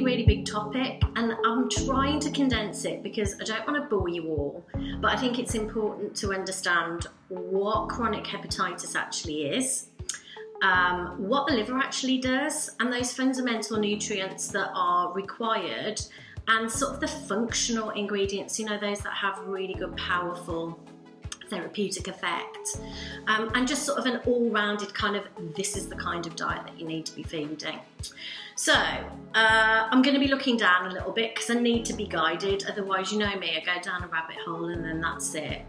really, really big topic, and I'm trying to condense it because I don't want to bore you all, but I think it's important to understand what chronic hepatitis actually is, what the liver actually does, and those fundamental nutrients that are required, and sort of the functional ingredients, you know, those that have really good, powerful therapeutic effect, and just sort of an all-rounded kind of, this is the kind of diet that you need to be feeding. So I'm going to be looking down a little bit because I need to be guided, otherwise, you know me, I go down a rabbit hole and then that's it.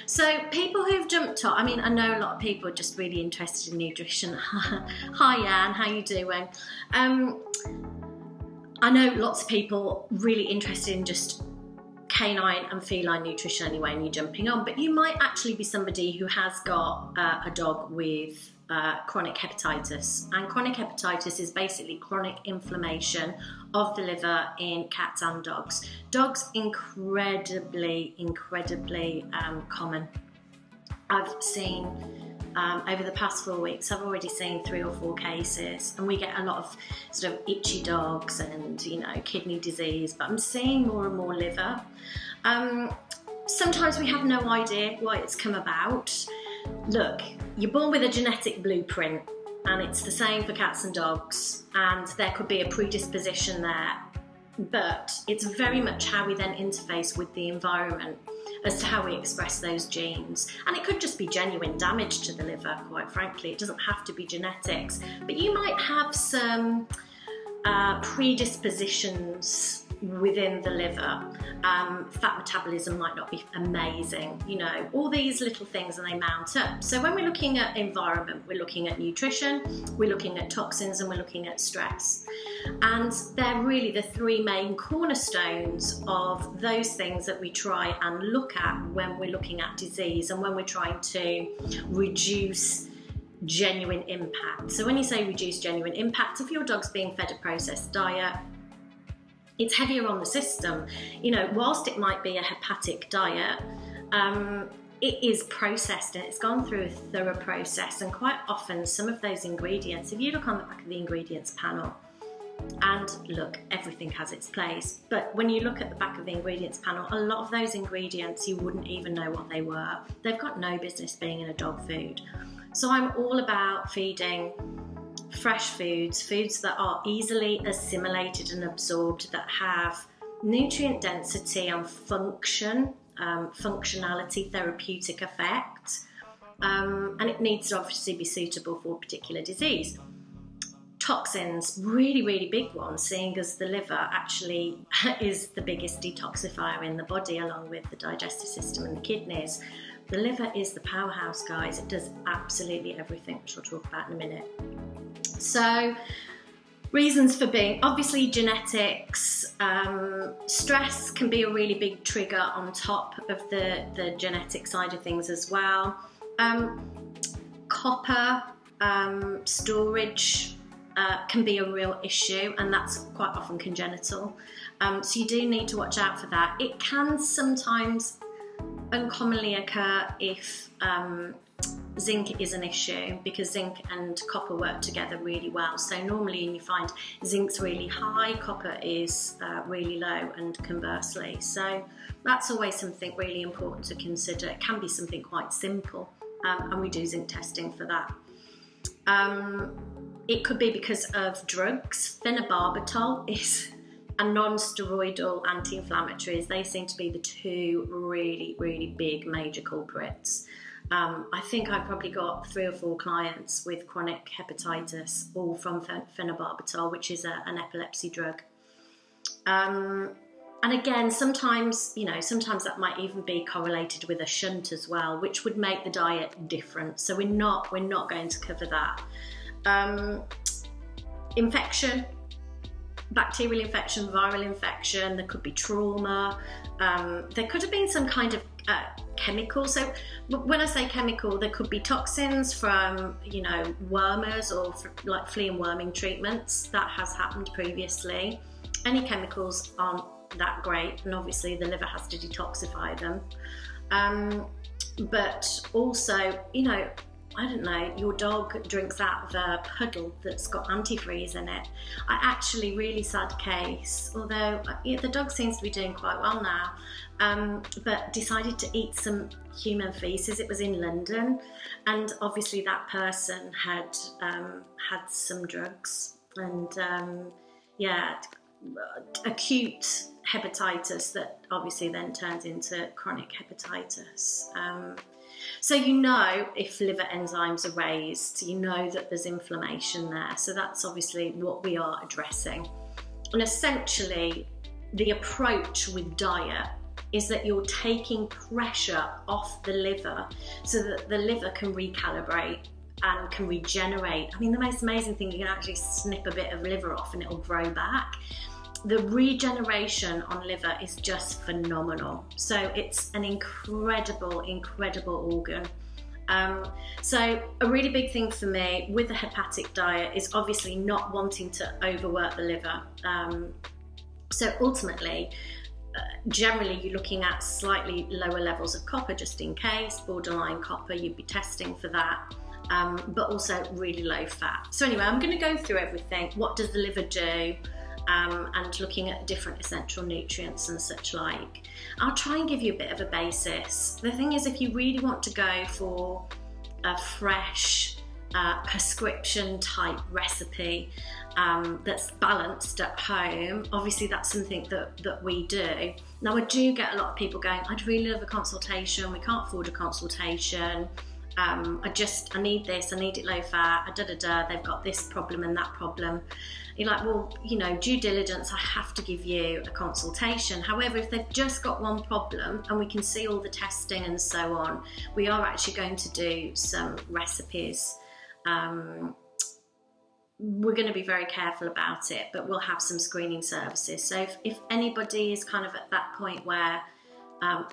So people who've jumped on, I mean, I know a lot of people are just really interested in nutrition. Hi Anne, how you doing? I know lots of people really interested in just canine and feline nutrition anyway, and you're jumping on, but you might actually be somebody who has got a dog with chronic hepatitis, and chronic hepatitis is basically chronic inflammation of the liver in cats and dogs. Dogs, incredibly common. I've seen over the past 4 weeks, I've already seen 3 or 4 cases, and we get a lot of sort of itchy dogs and, you know, kidney disease, but I'm seeing more and more liver. Sometimes we have no idea why it's come about. Look, you're born with a genetic blueprint, and it's the same for cats and dogs, and there could be a predisposition there, but it's very much how we then interface with the environment as to how we express those genes. And it could just be genuine damage to the liver, quite frankly. It doesn't have to be genetics, but you might have some predispositions within the liver. Fat metabolism might not be amazing, you know, all these little things, and they mount up. So when we're looking at environment, we're looking at nutrition, we're looking at toxins, and we're looking at stress. And they're really the 3 main cornerstones of those things that we try and look at when we're looking at disease and when we're trying to reduce genuine impact. So when you say reduce genuine impact, if your dog's being fed a processed diet, it's heavier on the system. You know, whilst it might be a hepatic diet, it is processed and it's gone through a thorough process, and quite often some of those ingredients, if you look on the back of the ingredients panel, and look, everything has its place, but when you look at the back of the ingredients panel, a lot of those ingredients you wouldn't even know what they were. They've got no business being in a dog food. So I'm all about feeding fresh foods, foods that are easily assimilated and absorbed, that have nutrient density and function, functionality, therapeutic effect, and it needs to obviously be suitable for a particular disease. Toxins, really big one, seeing as the liver actually is the biggest detoxifier in the body, along with the digestive system and the kidneys. The liver is the powerhouse, guys. It does absolutely everything, which we'll talk about in a minute. So, reasons for being, obviously genetics, stress can be a really big trigger on top of the genetic side of things as well. Copper storage can be a real issue, and that's quite often congenital. So you do need to watch out for that. It can sometimes uncommonly occur if zinc is an issue, because zinc and copper work together really well. So normally you find zinc's really high, copper is really low, and conversely. So that's always something really important to consider. It can be something quite simple, and we do zinc testing for that. It could be because of drugs. Phenobarbital is a non-steroidal anti-inflammatories. They seem to be the 2 really big major culprits. I think I've probably got 3 or 4 clients with chronic hepatitis, all from phenobarbital, which is an epilepsy drug. And again, sometimes, you know, sometimes that might even be correlated with a shunt as well, which would make the diet different. So we're not going to cover that. Infection, bacterial infection, viral infection, there could be trauma, there could have been some kind of chemical. So when I say chemical, there could be toxins from, you know, wormers, or like flea and worming treatments. That has happened previously. Any chemicals aren't that great, and obviously the liver has to detoxify them. But also, you know, I don't know, your dog drinks out of a puddle that's got antifreeze in it. I actually, really sad case, although the dog seems to be doing quite well now, but decided to eat some human faeces. It was in London, and obviously that person had had some drugs, and yeah, acute hepatitis that obviously then turns into chronic hepatitis. So you know if liver enzymes are raised, you know that there's inflammation there. So that's obviously what we are addressing. And essentially, the approach with diet is that you're taking pressure off the liver so that the liver can recalibrate and can regenerate. I mean, the most amazing thing, you can actually snip a bit of liver off and it'll grow back. The regeneration on liver is just phenomenal. So it's an incredible, incredible organ. So a really big thing for me with the hepatic diet is obviously not wanting to overwork the liver. So ultimately, generally you're looking at slightly lower levels of copper just in case, borderline copper, you'd be testing for that. But also really low fat. So anyway, I'm going to go through everything. What does the liver do? And looking at different essential nutrients and such like. I'll try and give you a bit of a basis. The thing is, if you really want to go for a fresh prescription type recipe that's balanced at home, obviously that's something that we do. Now I do get a lot of people going, I'd really love a consultation, we can't afford a consultation. I need this, I need it low fat, they've got this problem and that problem. You're like, well, you know, due diligence, I have to give you a consultation. However, if they've just got one problem and we can see all the testing and so on, we are actually going to do some recipes. We're going to be very careful about it, but we'll have some screening services. So if anybody is kind of at that point where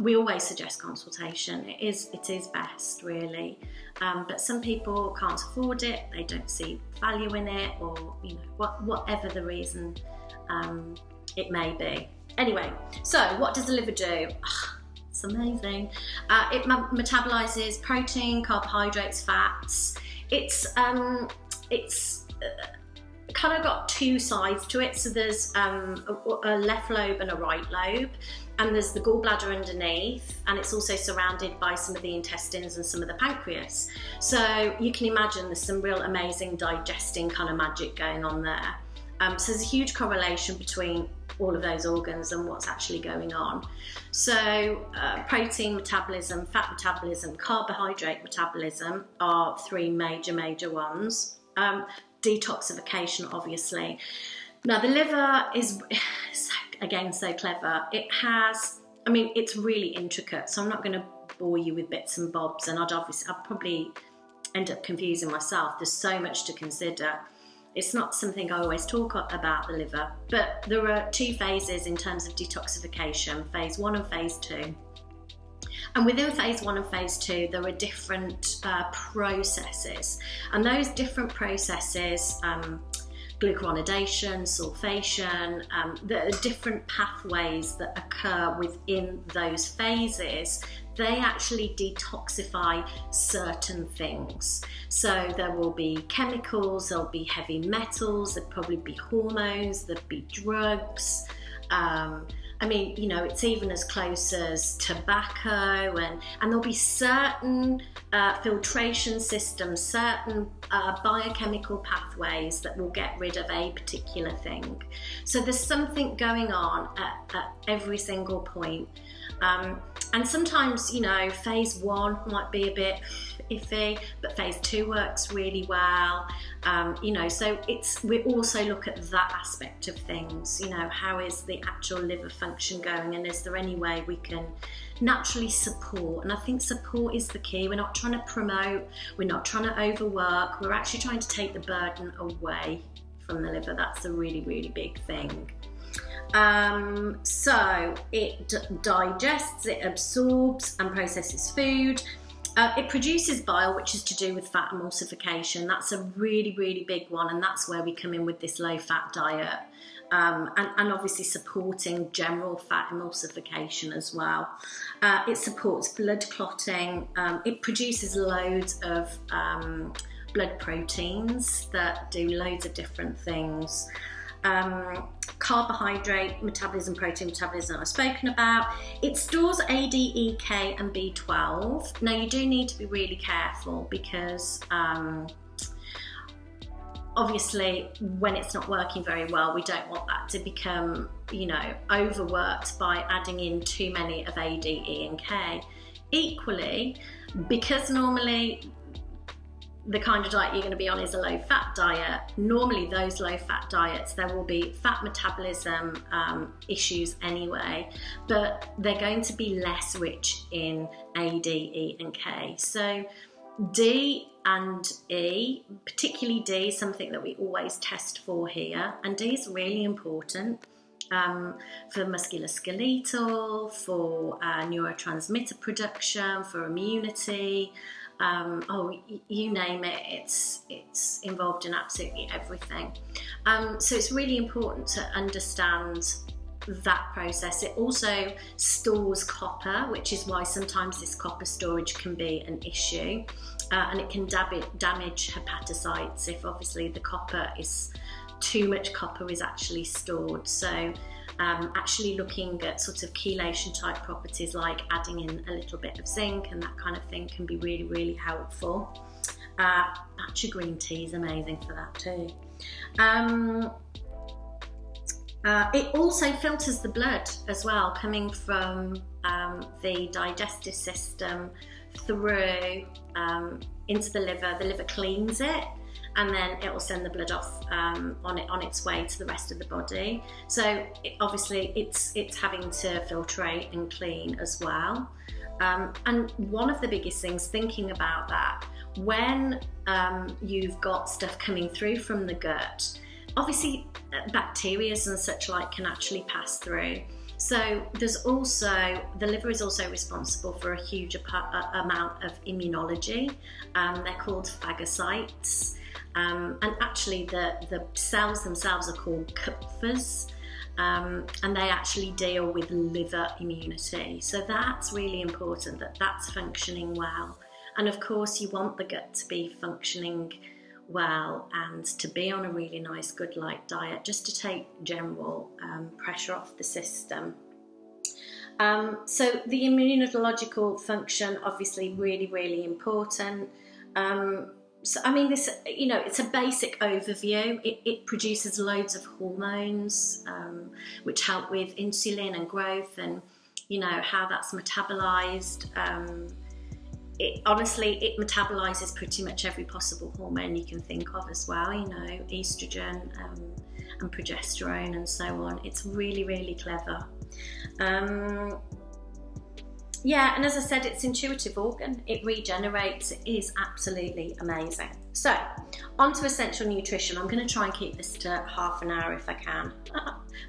we always suggest consultation. It is best, really. But some people can't afford it, they don't see value in it, or you know, whatever the reason it may be. Anyway, so what does the liver do? It's amazing. It metabolizes protein, carbohydrates, fats. It's kind of got two sides to it. So there's a left lobe and a right lobe, and there's the gallbladder underneath, and it's also surrounded by some of the intestines and some of the pancreas. So you can imagine there's some real amazing digesting kind of magic going on there. So there's a huge correlation between all of those organs and what's actually going on. So protein metabolism, fat metabolism, carbohydrate metabolism are three major ones. Detoxification, obviously. Now the liver is, again, so clever. It has, I mean, it's really intricate, so I'm not going to bore you with bits and bobs, and I'd probably end up confusing myself. There's so much to consider. It's not something I always talk about, the liver, but there are two phases in terms of detoxification, phase 1 and phase 2. And within phase 1 and phase 2, there are different processes. And those different processes, glucuronidation, sulfation, there are different pathways that occur within those phases. They actually detoxify certain things. So there will be chemicals, there'll be heavy metals, there'll probably be hormones, there'll be drugs. I mean, you know, it's even as close as tobacco, and there'll be certain filtration systems, certain biochemical pathways that will get rid of a particular thing. So there's something going on at every single point. And sometimes, you know, phase 1 might be a bit iffy, but phase 2 works really well. You know, so we also look at that aspect of things. You know, how is the actual liver function going, and is there any way we can naturally support? And I think support is the key. We're not trying to promote, we're not trying to overwork, we're actually trying to take the burden away from the liver. That's a really, really big thing. So it digests, it absorbs and processes food. It produces bile, which is to do with fat emulsification. That's a really, really big one, and that's where we come in with this low-fat diet. and obviously supporting general fat emulsification as well. It supports blood clotting. It produces loads of blood proteins that do loads of different things. Carbohydrate metabolism, protein metabolism I've spoken about. It stores A, D, E, K and B12. Now you do need to be really careful because obviously when it's not working very well, we don't want that to become, you know, overworked by adding in too many of A, D, E and K. Equally, because normally the kind of diet you're going to be on is a low-fat diet, normally those low-fat diets, there will be fat metabolism issues anyway, but they're going to be less rich in A, D, E and K. So D and E, particularly D, is something that we always test for here, and D is really important for musculoskeletal, for neurotransmitter production, for immunity. You name it, it's involved in absolutely everything. So it's really important to understand that process. It also stores copper, which is why sometimes this copper storage can be an issue, and it can damage hepatocytes if obviously the copper is, too much copper is actually stored. So actually looking at sort of chelation type properties like adding in a little bit of zinc and that kind of thing can be really, really helpful. Matcha green tea is amazing for that too. It also filters the blood as well, coming from the digestive system through into the liver. The liver cleans it, and then it will send the blood off on its way to the rest of the body. So obviously it's having to filtrate and clean as well. And one of the biggest things, thinking about that, when you've got stuff coming through from the gut, obviously bacteria and such like can actually pass through. So there's also, the liver is also responsible for a huge amount of immunology. They're called phagocytes. And actually the cells themselves are called kupfers, and they actually deal with liver immunity. So that's really important, that that's functioning well. And of course you want the gut to be functioning well and to be on a really nice good light diet, just to take general pressure off the system. So the immunological function, obviously really, really important. So I mean, this, you know, it's a basic overview. It produces loads of hormones which help with insulin and growth, and you know how that's metabolized. Honestly, it metabolizes pretty much every possible hormone you can think of as well, you know, estrogen and progesterone and so on. It's really, really clever. Yeah, and as I said, it's intuitive organ. It regenerates. It is absolutely amazing. So, on to essential nutrition. I'm going to try and keep this to half an hour if I can.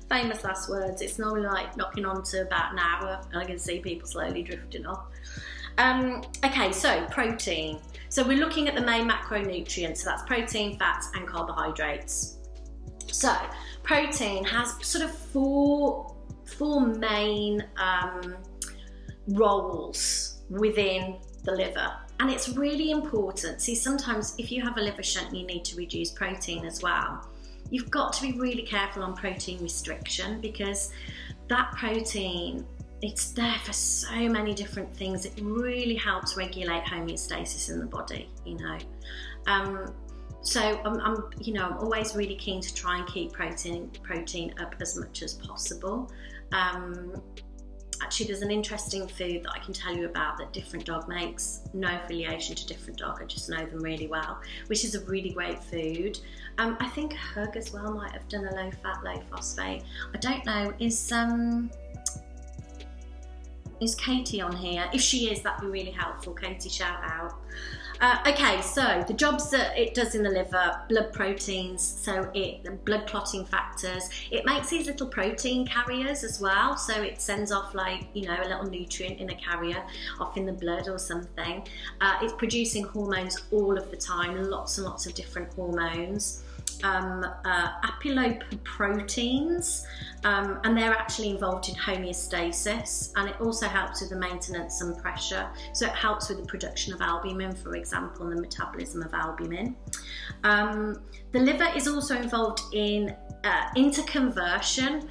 Famous last words. It's normally like knocking on to about an hour, and I can see people slowly drifting off. Okay, so protein. So we're looking at the main macronutrients. So that's protein, fats, and carbohydrates. So protein has sort of four main roles within the liver, and it's really important. See, sometimes if you have a liver shunt, you need to reduce protein as well. You've got to be really careful on protein restriction, because that protein, it's there for so many different things. It really helps regulate homeostasis in the body, you know. So I'm always really keen to try and keep protein up as much as possible. Actually, there's an interesting food that I can tell you about that different dog makes. No affiliation to different dog, I just know them really well, which is a really great food. I think Hug as well might have done a low fat, low phosphate. I don't know, is Katie on here? If she is, that'd be really helpful. Katie, shout out. Okay, so the jobs that it does in the liver: blood proteins, so the blood clotting factors. It makes these little protein carriers as well, so it sends off, like, you know, a little nutrient in a carrier off in the blood or something. It's producing hormones all of the time, lots and lots of different hormones. apolipoproteins, and they're actually involved in homeostasis, and it also helps with the maintenance and pressure. So it helps with the production of albumin, for example, and the metabolism of albumin. The liver is also involved in interconversion.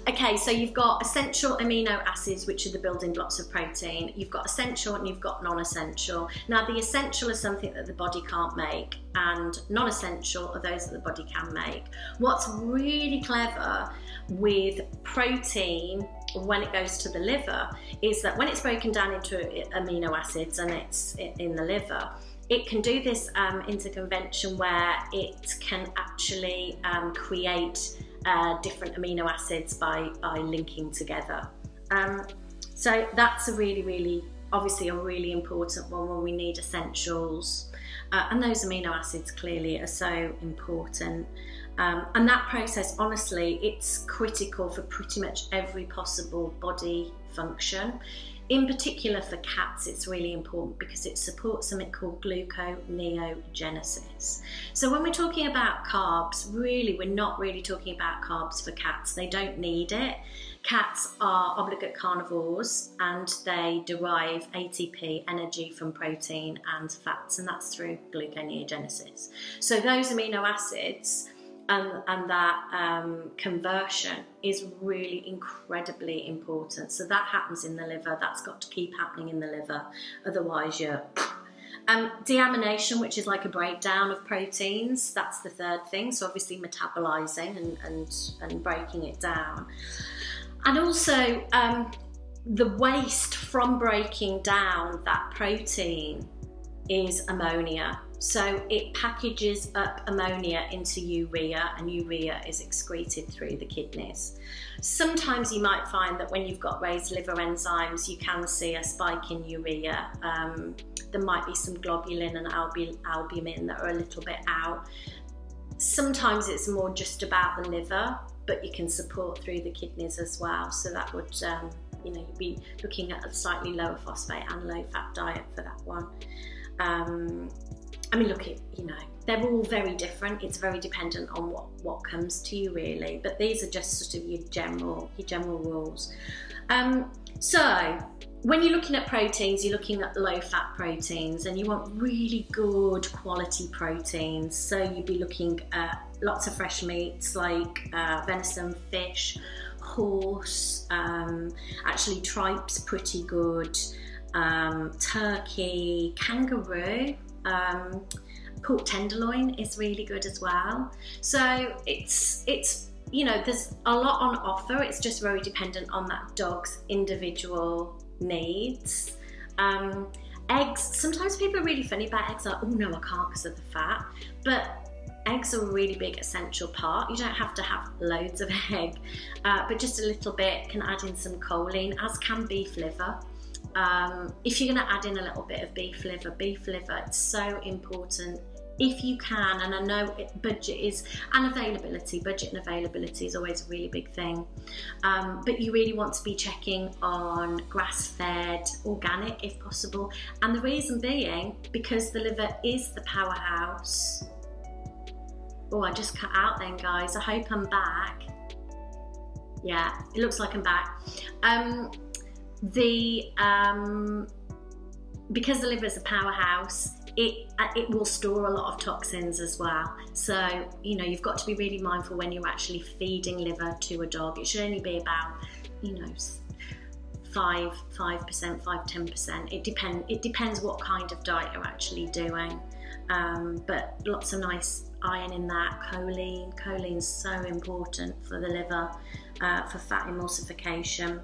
Okay, so you've got essential amino acids, which are the building blocks of protein. You've got essential and you've got non-essential. Now, the essential is something that the body can't make, and non-essential are those that the body can make. What's really clever with protein when it goes to the liver is that when it's broken down into amino acids and it's in the liver, it can do this interconvention where it can actually create different amino acids by linking together. So that's a really, obviously a really important one when we need essentials. And those amino acids clearly are so important. And that process, honestly, it's critical for pretty much every possible body function. In particular for cats, it's really important because it supports something called gluconeogenesis. So when we're talking about carbs, really, we're not really talking about carbs for cats. They don't need it. Cats are obligate carnivores and they derive ATP, energy, from protein and fats, and that's through gluconeogenesis. So those amino acids and that conversion is really incredibly important. So that happens in the liver. That's got to keep happening in the liver, otherwise you're deamination, which is like a breakdown of proteins. That's the third thing. So obviously metabolizing and breaking it down, and also the waste from breaking down that protein is ammonia. So it packages up ammonia into urea, and urea is excreted through the kidneys. Sometimes you might find that when you've got raised liver enzymes, you can see a spike in urea. There might be some globulin and albumin that are a little bit out. Sometimes it's more just about the liver, but you can support through the kidneys as well. So that would, you know, you'd be looking at a slightly lower phosphate and low fat diet for that one. I mean, look, you know, they're all very different. It's very dependent on what comes to you, really. But these are just sort of your general rules. So when you're looking at proteins, you're looking at low-fat proteins, and you want really good quality proteins. So you'd be looking at lots of fresh meats like venison, fish, horse. Actually, tripe's pretty good. Turkey, kangaroo. Pork tenderloin is really good as well. So it's you know, there's a lot on offer. It's just very dependent on that dog's individual needs. Eggs, sometimes people are really funny about eggs, like, oh no, I can't because of the fat, but eggs are a really big essential part. You don't have to have loads of egg, but just a little bit can add in some choline, as can beef liver. If you're going to add in a little bit of beef liver, it's so important if you can. And I know budget and availability is always a really big thing. But you really want to be checking on grass-fed, organic if possible. And the reason being, because the liver is the powerhouse. Oh, I just cut out then, guys. I hope I'm back. Yeah, it looks like I'm back. Because the liver is a powerhouse, it will store a lot of toxins as well. So, you know, you've got to be really mindful when you're actually feeding liver to a dog. It should only be about, you know, 5%, 10%. It depends what kind of diet you're actually doing. But lots of nice iron in that. Choline's so important for the liver, for fat emulsification.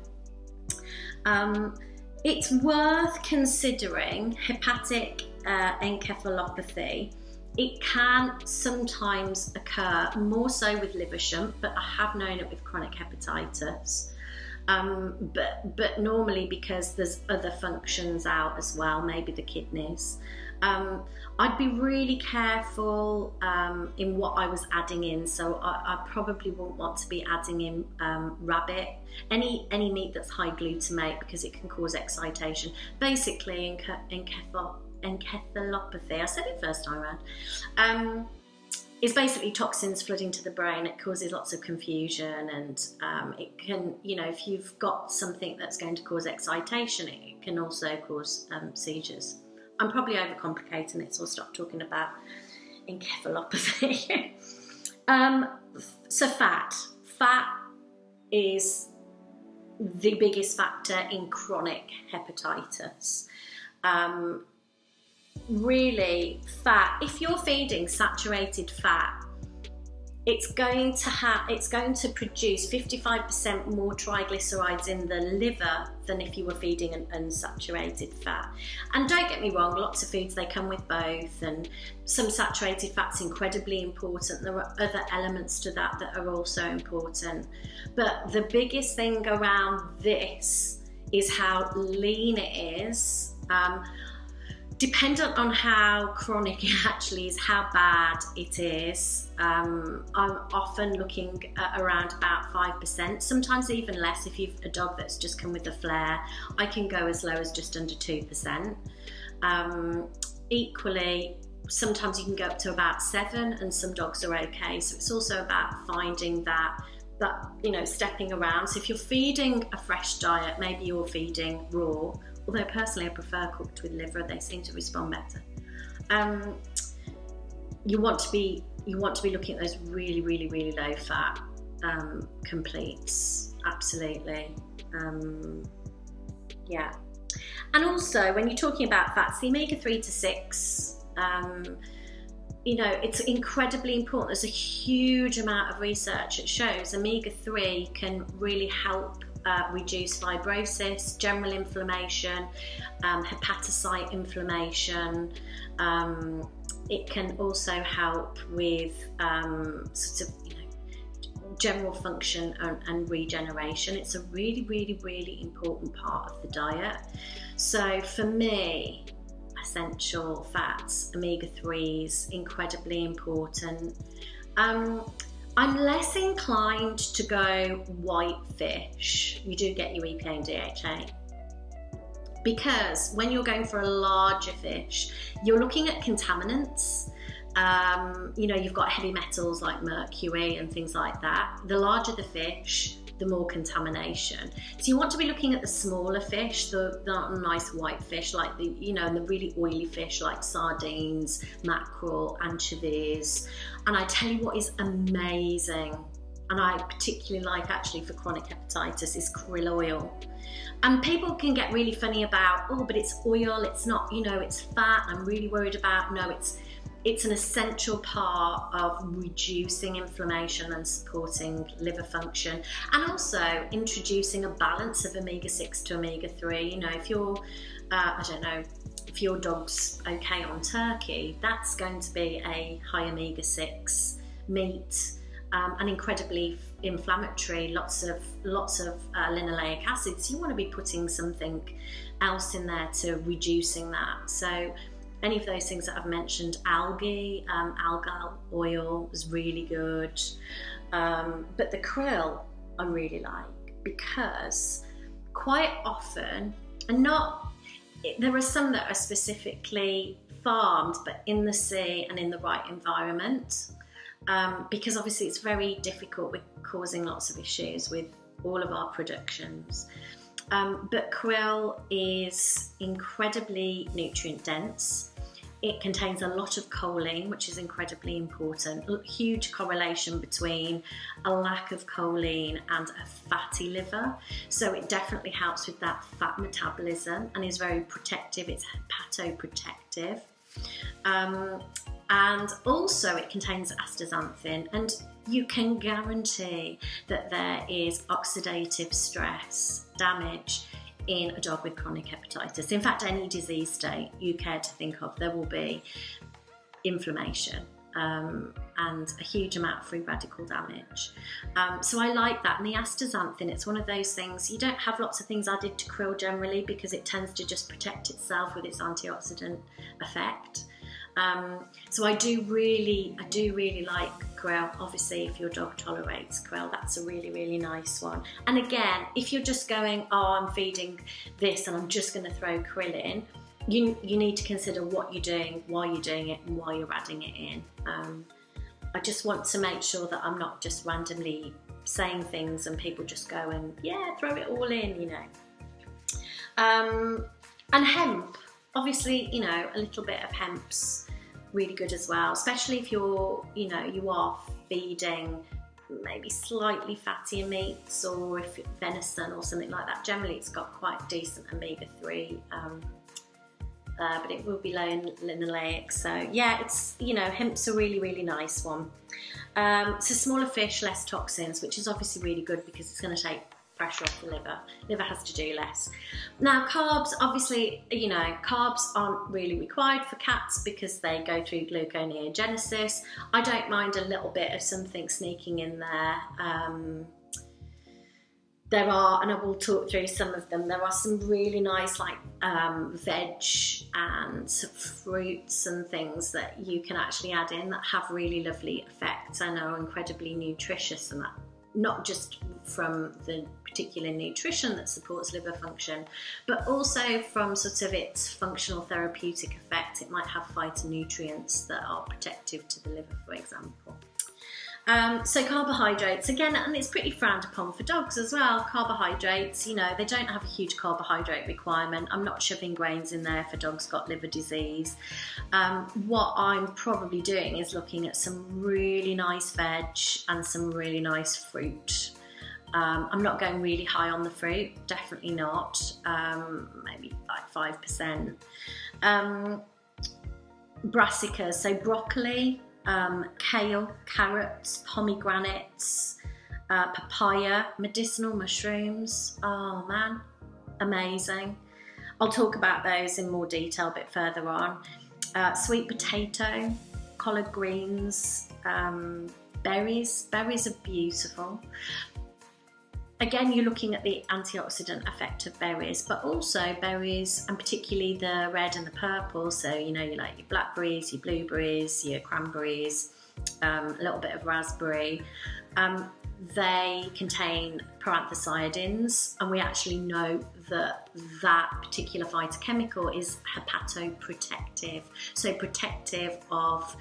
It's worth considering hepatic encephalopathy. It can sometimes occur, more so with liver shunt, but I have known it with chronic hepatitis. But normally, because there's other functions out as well, maybe the kidneys. I'd be really careful in what I was adding in. So I probably wouldn't want to be adding in rabbit, any meat that's high glutamate, because it can cause excitation. Basically, encephalopathy, I said it first time around, is basically toxins flooding to the brain. It causes lots of confusion, and it can, you know, if you've got something that's going to cause excitation, it can also cause seizures. I'm probably overcomplicating it, so I'll stop talking about encephalopathy. So fat is the biggest factor in chronic hepatitis. Really, fat, if you're feeding saturated fat, it's going to produce 55% more triglycerides in the liver than if you were feeding an unsaturated fat. And don't get me wrong, lots of foods, they come with both, and some saturated fat's incredibly important. There are other elements to that that are also important. But the biggest thing around this is how lean it is. Dependent on how chronic it actually is, how bad it is, I'm often looking at around about 5%, sometimes even less. If you've a dog that's just come with a flare, I can go as low as just under 2%. Equally, sometimes you can go up to about 7%, and some dogs are okay. So it's also about finding that, you know, stepping around. So if you're feeding a fresh diet, maybe you're feeding raw, although personally I prefer cooked with liver, they seem to respond better. You want to be looking at those really, really, really low fat completes, absolutely. Yeah. And also, when you're talking about fats, the omega-3 to 6, you know, it's incredibly important. There's a huge amount of research that shows omega-3 can really help reduce fibrosis, general inflammation, hepatocyte inflammation. It can also help with sort of, you know, general function and regeneration. It's a really, really, really important part of the diet. So for me, essential fats, omega-3s, incredibly important. I'm less inclined to go white fish. You do get your EPA and DHA. Because when you're going for a larger fish, you're looking at contaminants. You know, you've got heavy metals like mercury and things like that. The larger the fish, the more contamination. So you want to be looking at the smaller fish, the nice white fish, like the, you know, and the really oily fish like sardines, mackerel, anchovies. And I tell you what is amazing, and I particularly like actually for chronic hepatitis, is krill oil. And people can get really funny about, oh, but it's oil, it's not, you know, it's fat, I'm really worried about. No, it's an essential part of reducing inflammation and supporting liver function, and also introducing a balance of omega-6 to omega-3. You know, if you're, I don't know, if your dog's okay on turkey, that's going to be a high omega-6 meat, and incredibly inflammatory, lots of linoleic acid. So you want to be putting something else in there to reducing that. So any of those things that I've mentioned, algae, algal oil is really good. But the krill I really like, because quite often, and not, there are some that are specifically farmed, but in the sea and in the right environment. Because obviously it's very difficult with causing lots of issues with all of our productions. But krill is incredibly nutrient dense. It contains a lot of choline, which is incredibly important. Huge correlation between a lack of choline and a fatty liver. So it definitely helps with that fat metabolism and is very protective. It's hepatoprotective. And also it contains astaxanthin, and you can guarantee that there is oxidative stress, damage in a dog with chronic hepatitis. In fact, any disease state you care to think of, there will be inflammation and a huge amount of free radical damage. So I like that. And the astaxanthin, it's one of those things, you don't have lots of things added to krill generally because it tends to just protect itself with its antioxidant effect. So I do really like krill. Obviously, if your dog tolerates krill, that's a really, really nice one. And again, if you're just going, oh, I'm feeding this and I'm just going to throw krill in, you need to consider what you're doing, why you're doing it, and why you're adding it in. I just want to make sure that I'm not just randomly saying things and people just go and, yeah, throw it all in, you know. And hemp, obviously, you know, a little bit of hemp's really good as well, especially if you're, you know, you are feeding maybe slightly fattier meats, or if it's venison or something like that. Generally it's got quite decent omega-3, but it will be low in linoleic. So yeah, it's, you know, hemp's a really, really nice one. So smaller fish, less toxins, which is obviously really good because it's going to take pressure off the liver. Liver has to do less. Now carbs, obviously, you know, carbs aren't really required for cats because they go through gluconeogenesis. I don't mind a little bit of something sneaking in there. There are, and I will talk through some of them, there are some really nice like veg and fruits and things that you can actually add in that have really lovely effects and are incredibly nutritious, and that not just from the particular nutrition that supports liver function, but also from sort of its functional therapeutic effect. It might have phytonutrients that are protective to the liver, for example. So carbohydrates, again, and it's pretty frowned upon for dogs as well. Carbohydrates, you know, they don't have a huge carbohydrate requirement. I'm not shoving grains in there if a dog's got liver disease. What I'm probably doing is looking at some really nice veg and some really nice fruit. I'm not going really high on the fruit, definitely not, maybe like 5%. Brassicas, so broccoli, kale, carrots, pomegranates, papaya, medicinal mushrooms. Oh man, amazing. I'll talk about those in more detail a bit further on. Sweet potato, collard greens, berries. Berries are beautiful. Again, you're looking at the antioxidant effect of berries, but also berries, and particularly the red and the purple. So, you know, you like your blackberries, your blueberries, your cranberries, a little bit of raspberry. They contain proanthocyanins, and we actually know that that particular phytochemical is hepatoprotective, so protective of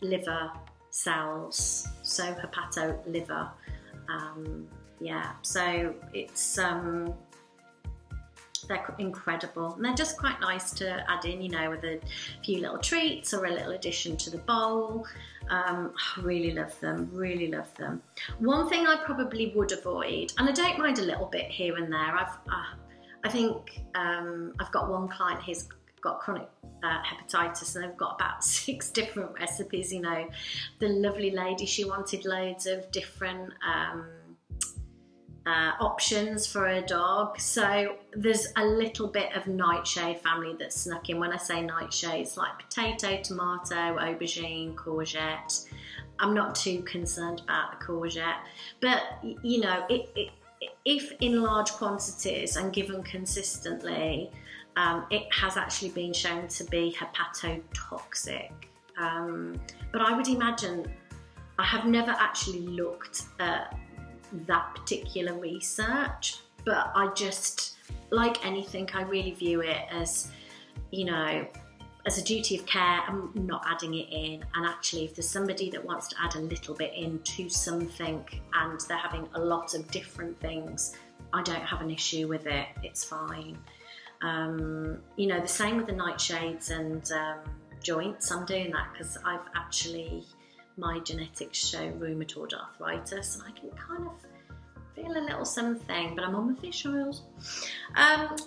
liver cells, so hepatoliver. Yeah, so it's they're incredible, and they're just quite nice to add in, you know, with a few little treats or a little addition to the bowl. I really love them, really love them. One thing I probably would avoid, and I don't mind a little bit here and there, I think I've got one client who's got chronic hepatitis, and they've got about 6 different recipes. You know, the lovely lady, she wanted loads of different options for a dog, so there's a little bit of nightshade family that's snuck in. When I say nightshade, it's like potato, tomato, aubergine, courgette. I'm not too concerned about the courgette, but you know, if in large quantities and given consistently, it has actually been shown to be hepatotoxic. But I would imagine, I have never actually looked at that particular research, but I just, like anything, I really view it as, you know, as a duty of care. I'm not adding it in, and actually if there's somebody that wants to add a little bit into something and they're having a lot of different things, I don't have an issue with it, it's fine. You know, the same with the nightshades and joints. I'm doing that because I've actually, my genetics show rheumatoid arthritis, and I can kind of feel a little something, but I'm on the fish oils.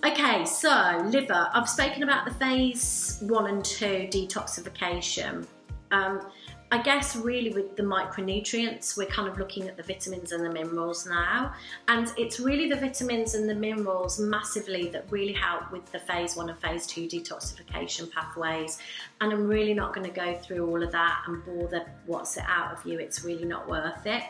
Okay, so liver. I've spoken about the phase 1 and 2 detoxification. I guess really with the micronutrients, we're kind of looking at the vitamins and the minerals now, and it's really the vitamins and the minerals massively that really help with the phase 1 and phase 2 detoxification pathways, and I'm really not going to go through all of that and bore the what's it out of you. It's really not worth it.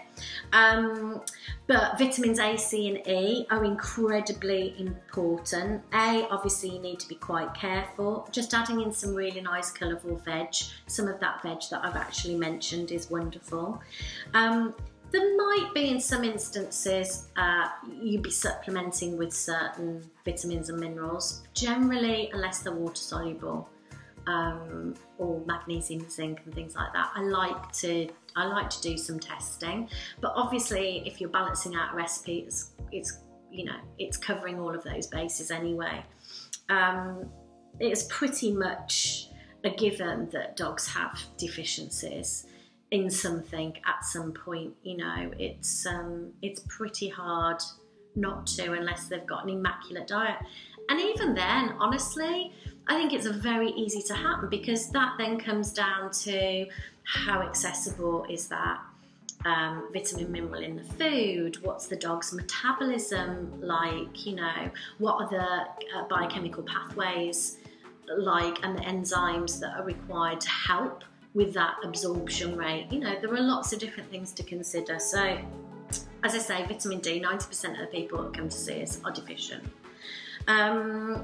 But vitamins A, C and E are incredibly important. A, obviously you need to be quite careful. Just adding in some really nice colourful veg. Some of that veg that I've actually mentioned is wonderful. There might be, in some instances, you'd be supplementing with certain vitamins and minerals. Generally, unless they're water soluble, or magnesium, zinc and things like that. I like to do some testing, but obviously if you're balancing out a recipe, it's covering all of those bases anyway. It's pretty much a given that dogs have deficiencies in something at some point. It's pretty hard not to, unless they've got an immaculate diet. And even then, honestly, I think it's very easy to happen, because that then comes down to how accessible is that vitamin, mineral in the food, what's the dog's metabolism like, what are the biochemical pathways like, and the enzymes that are required to help with that absorption rate. There are lots of different things to consider. So, as I say, vitamin D, 90% of the people that come to see us are deficient. B1,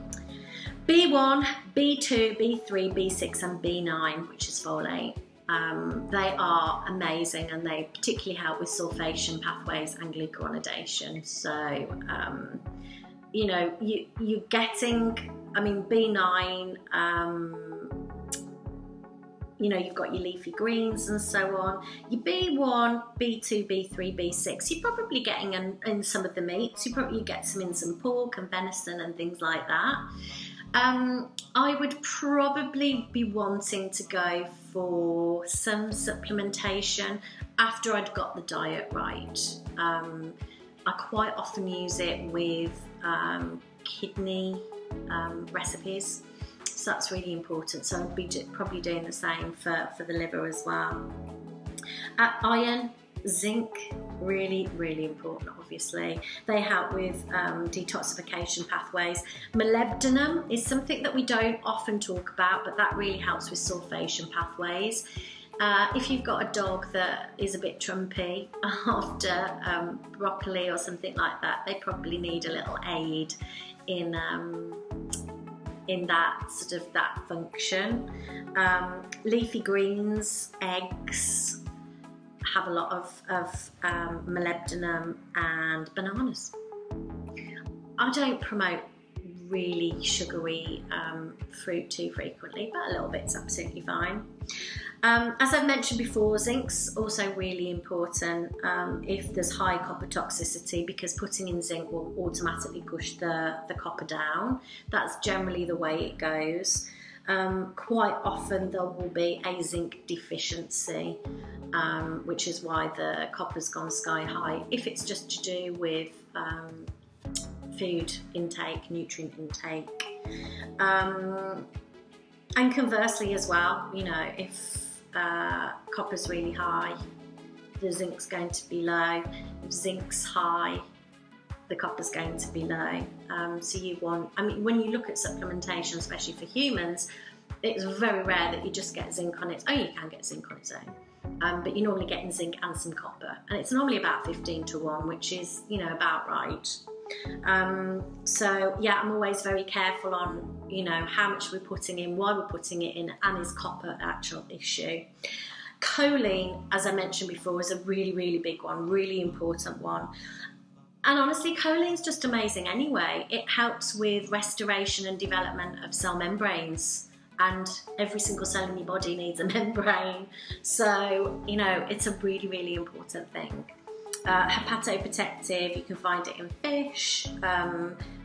B2, B3, B6 and B9, which is folate. They are amazing, and they particularly help with sulfation pathways and glucuronidation. So, you're getting, B9, you've got your leafy greens and so on. Your B1, B2, B3, B6, you're probably getting in some of the meats. You probably get some in some pork and venison and things like that. I would probably be wanting to go for some supplementation after I'd got the diet right. I quite often use it with kidney recipes, so that's really important. So I'd be probably doing the same for the liver as well. Iron, zinc, really, really important, obviously. They help with detoxification pathways. Molybdenum is something that we don't often talk about, but that really helps with sulfation pathways. If you've got a dog that is a bit trumpy after broccoli or something like that, they probably need a little aid in that that function. Leafy greens, eggs have a lot of molybdenum, and bananas. I don't promote really sugary fruit too frequently, but a little bit's absolutely fine. As I've mentioned before, zinc's also really important if there's high copper toxicity, because putting in zinc will automatically push the copper down. That's generally the way it goes. Quite often there will be a zinc deficiency, which is why the copper's gone sky high. If it's just to do with food intake, nutrient intake. And conversely as well, if copper's really high, the zinc's going to be low. If zinc's high, the copper's going to be low. So you want, when you look at supplementation, especially for humans, it's very rare that you just get zinc on its own. You can get zinc on its own, but you're normally getting zinc and some copper, and it's normally about 15:1, which is, about right. So yeah, I'm always very careful on, how much we're putting in, why we're putting it in, and is copper an actual issue. Choline, as I mentioned before, is a really, really big one, really important one. And honestly, choline's just amazing anyway. It helps with restoration and development of cell membranes, and every single cell in your body needs a membrane. So, it's a really, really important thing. Hepatoprotective, you can find it in fish,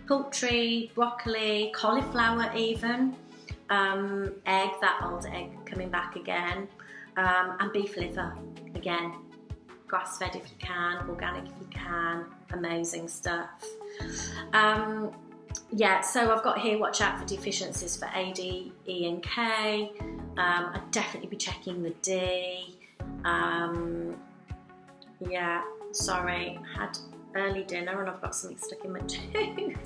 poultry, broccoli, cauliflower even, egg, that old egg coming back again, and beef liver, again, grass-fed if you can, organic if you can, amazing stuff. Yeah, so I've got here, watch out for deficiencies for A, D, E and K. I'd definitely be checking the D. Yeah, sorry, I had early dinner and I've got something stuck in my tooth.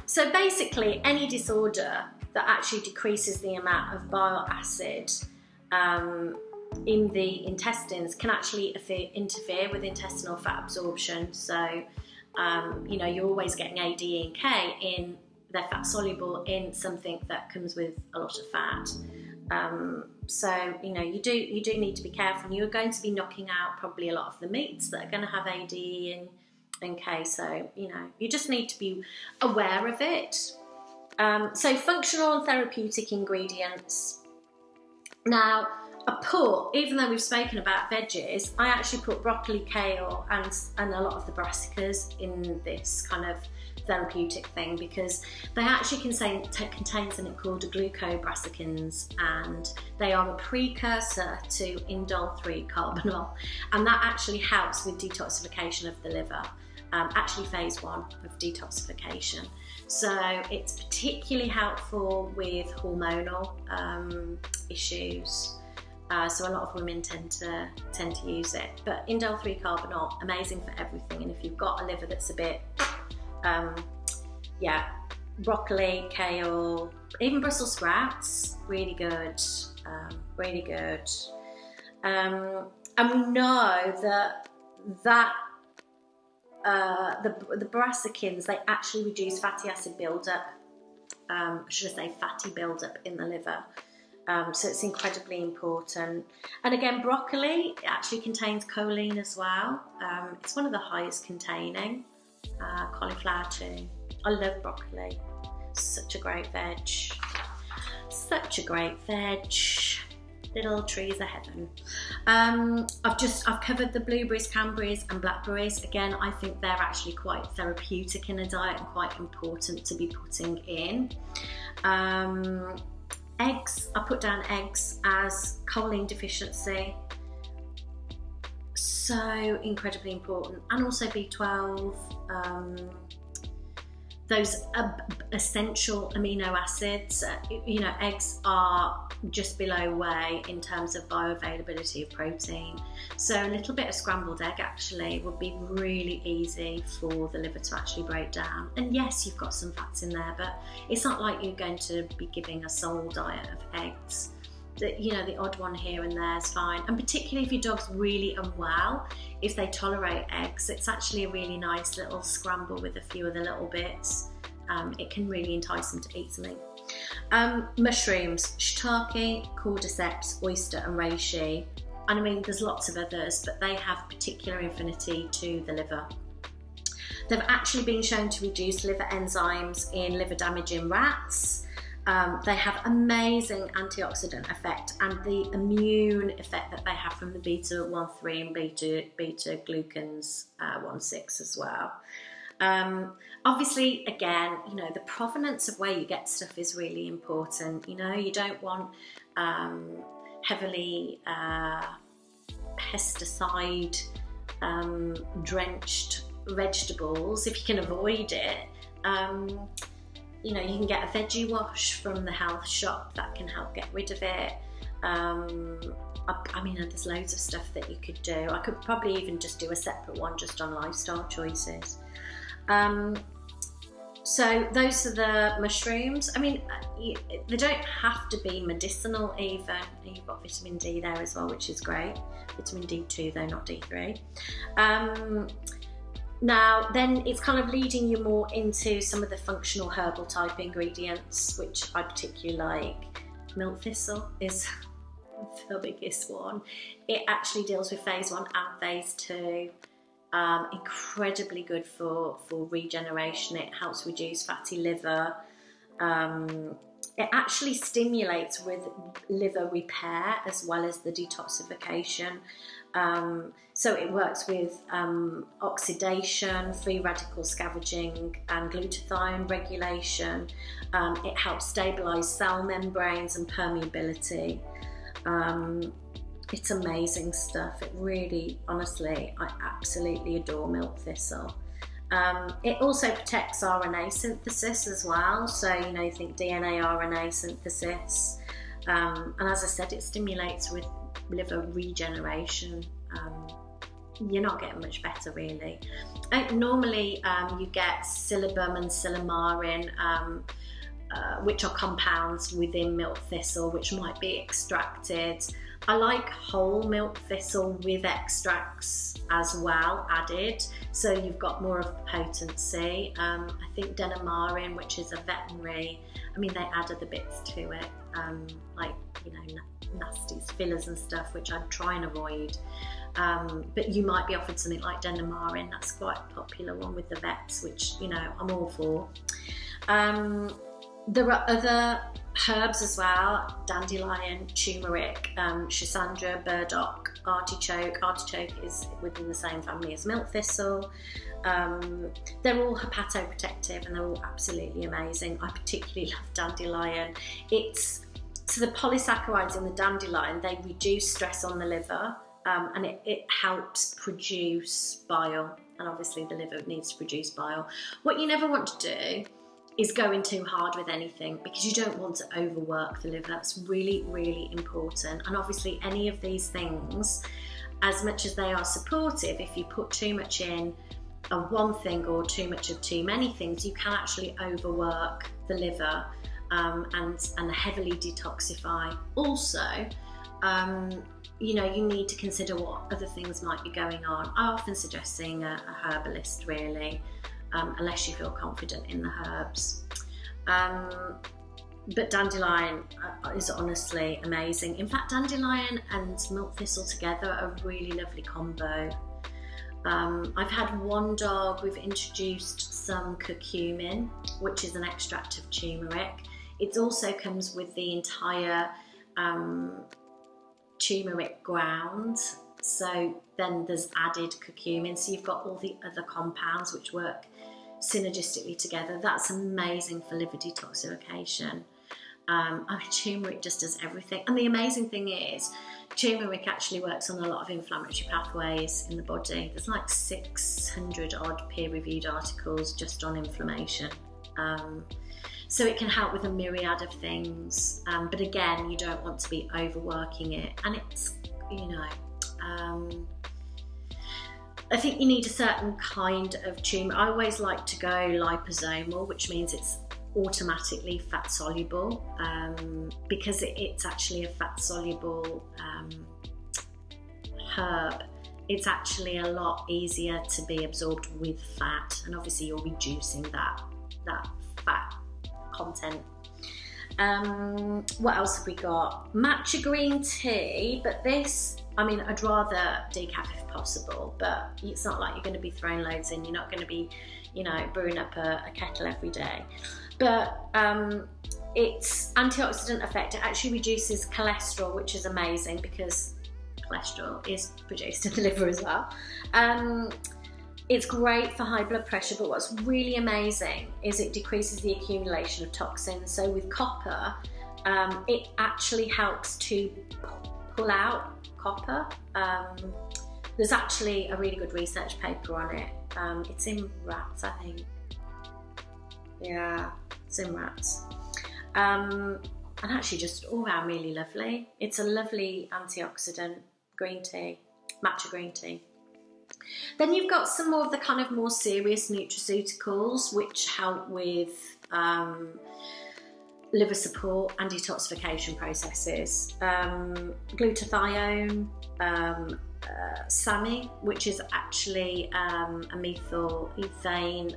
So basically, any disorder that actually decreases the amount of bile acid in the intestines can actually interfere with intestinal fat absorption. So, you're always getting A, D, E and K in, they're fat soluble in something that comes with a lot of fat. So, you do need to be careful. You're going to be knocking out probably a lot of the meats that are going to have A, D, E and K. So, you just need to be aware of it. So functional and therapeutic ingredients. Now, I put, even though we've spoken about veggies, I actually put broccoli, kale and a lot of the brassicas in this kind of therapeutic thing, because they actually contain something called glucobrassicins, and they are a precursor to indole-3 carbinol, and that actually helps with detoxification of the liver. Actually phase 1 of detoxification. So it's particularly helpful with hormonal issues. So a lot of women tend to use it. But indole-3 carbinol, amazing for everything. And if you've got a liver that's a bit, broccoli, kale, even Brussels sprouts, really good, really good. And we know that the brassicins, they actually reduce fatty acid buildup, should I say fatty buildup in the liver. So it's incredibly important. And again, broccoli, it actually contains choline as well. It's one of the highest containing. Cauliflower too. I love broccoli. Such a great veg. Such a great veg. Little trees of heaven. I've covered the blueberries, cranberries and blackberries. Again, I think they're actually quite therapeutic in a diet and quite important to be putting in. Eggs, I put down eggs as choline deficiency. So incredibly important. And also B12, those essential amino acids. You know, eggs are just below whey in terms of bioavailability of protein. So a little bit of scrambled egg actually would be really easy for the liver to actually break down. And yes, you've got some fats in there, but it's not like you're going to be giving a sole diet of eggs. You know, the odd one here and there is fine. And particularly if your dog's really unwell, if they tolerate eggs, it's actually a really nice little scramble with a few of the little bits. It can really entice them to eat something. Mushrooms, shiitake, cordyceps, oyster and reishi. And I mean, there's lots of others, but they have particular affinity to the liver. They've actually been shown to reduce liver enzymes in liver damage in rats. They have amazing antioxidant effect and the immune effect that they have from the beta-1,3 and beta-glucans 1,6 as well. Obviously, again, you know, the provenance of where you get stuff is really important. You know, you don't want heavily pesticide drenched vegetables if you can avoid it. You know, you can get a veggie wash from the health shop that can help get rid of it. I mean, there's loads of stuff that you could do. I could probably even just do a separate one just on lifestyle choices. So those are the mushrooms. I mean, they don't have to be medicinal even. You've got vitamin D there as well, which is great. Vitamin D2 though, not D3. Now, then it's kind of leading you more into some of the functional herbal type ingredients, which I particularly like. Milk thistle is the biggest one. It actually deals with phase 1 and phase 2. Incredibly good for regeneration. It helps reduce fatty liver. It actually stimulates with liver repair as well as the detoxification. So it works with oxidation, free radical scavenging and glutathione regulation. It helps stabilise cell membranes and permeability. It's amazing stuff. It really, honestly, I absolutely adore milk thistle. It also protects RNA synthesis as well. So, you know, you think DNA, RNA synthesis. And as I said, it stimulates with liver regeneration. You're not getting much better really. Normally you get silybum and silymarin, which are compounds within milk thistle which might be extracted. I like whole milk thistle with extracts as well added, so you've got more of the potency. I think denamarin, which is a veterinary, I mean, they add other bits to it, like, you know, nasties, fillers and stuff, which I'd try and avoid. But you might be offered something like denamarin. That's quite a popular one with the vets, which, you know, I'm all for. There are other herbs as well: dandelion, turmeric, schisandra, burdock, artichoke. Artichoke is within the same family as milk thistle. They're all hepatoprotective and they're all absolutely amazing. I particularly love dandelion. So the polysaccharides in the dandelion, they reduce stress on the liver, and it helps produce bile, and obviously the liver needs to produce bile. What you never want to do is go in too hard with anything, because you don't want to overwork the liver. That's really, really important. And obviously any of these things, as much as they are supportive, if you put too much in of one thing or too much of too many things, you can actually overwork the liver and heavily detoxify. Also, you know, you need to consider what other things might be going on. I often suggest seeing a herbalist, really, unless you feel confident in the herbs. But dandelion is honestly amazing. In fact, dandelion and milk thistle together are a really lovely combo. I've had one dog, we've introduced some curcumin, which is an extract of turmeric. It also comes with the entire turmeric ground, so then there's added curcumin, so you've got all the other compounds which work synergistically together. That's amazing for liver detoxification. I mean, turmeric just does everything, and the amazing thing is turmeric actually works on a lot of inflammatory pathways in the body. There's like 600 odd peer-reviewed articles just on inflammation. So it can help with a myriad of things, but again, you don't want to be overworking it. And it's, you know, I think you need a certain kind of turmeric. I always like to go liposomal, which means it's automatically fat soluble, because it's actually a fat soluble herb. It's actually a lot easier to be absorbed with fat, and obviously you're reducing that fat content. What else have we got? Matcha green tea, but this, I mean, I'd rather decaf if possible, but it's not like you're going to be throwing loads in. You're not going to be, you know, brewing up a kettle every day. But its antioxidant effect, it actually reduces cholesterol, which is amazing because cholesterol is produced in the liver as well. It's great for high blood pressure, but what's really amazing is it decreases the accumulation of toxins. So with copper, it actually helps to pull out copper. There's actually a really good research paper on it. It's in rats, I think. Yeah, it's in rats. And actually just all around really lovely. It's a lovely antioxidant green tea, matcha green tea. Then you've got some more of the kind of more serious nutraceuticals which help with liver support and detoxification processes. Glutathione, SAMI, which is actually a methyl ethane.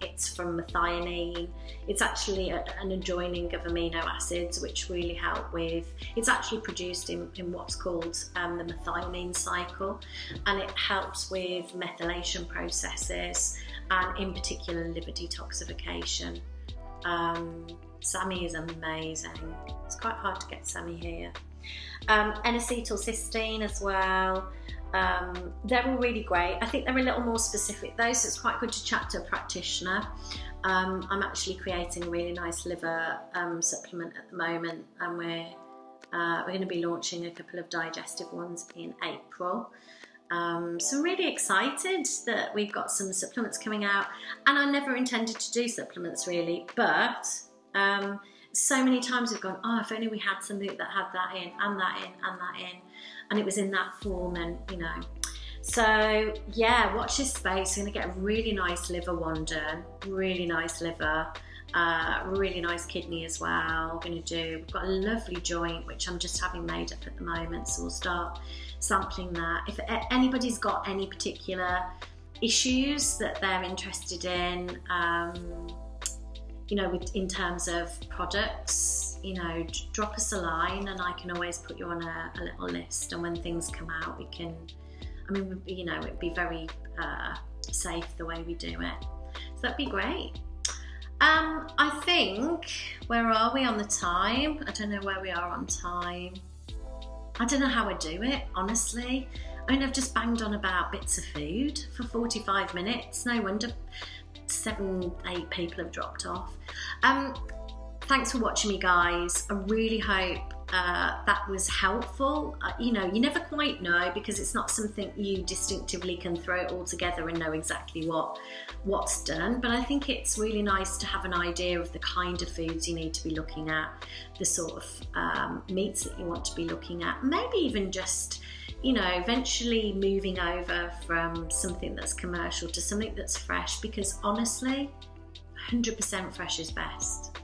It's from methionine. It's actually an adjoining of amino acids which really help with, it's actually produced in what's called the methionine cycle, and it helps with methylation processes and in particular liver detoxification. SAMI is amazing. It's quite hard to get SAMI here. N-acetylcysteine as well. They're all really great. I think they're a little more specific though, so it's quite good to chat to a practitioner. I'm actually creating a really nice liver supplement at the moment, and we're going to be launching a couple of digestive ones in April. So I'm really excited that we've got some supplements coming out, and I never intended to do supplements really, but so many times we've gone, oh, if only we had something that had that in, and that in, and that in, and it was in that form, and you know. So yeah, watch this space. We're going to get a really nice liver one done, really nice liver, really nice kidney as well. We've got a lovely joint which I'm just having made up at the moment, so we'll start sampling that. If anybody's got any particular issues that they're interested in, you know, in terms of products, you know, drop us a line and I can always put you on a little list, and when things come out we can, I mean, you know, it'd be very safe the way we do it, so that'd be great. I think, where are we on the time? I don't know where we are on time. I don't know how I do it, honestly. I mean, I've just banged on about bits of food for 45 minutes. No wonder 7, 8 people have dropped off. Thanks for watching me, guys. I really hope that was helpful. You know, you never quite know, because it's not something you distinctively can throw it all together and know exactly what's done. But I think it's really nice to have an idea of the kind of foods you need to be looking at, the sort of meats that you want to be looking at, maybe even just, you know, eventually moving over from something that's commercial to something that's fresh, because honestly, 100% fresh is best.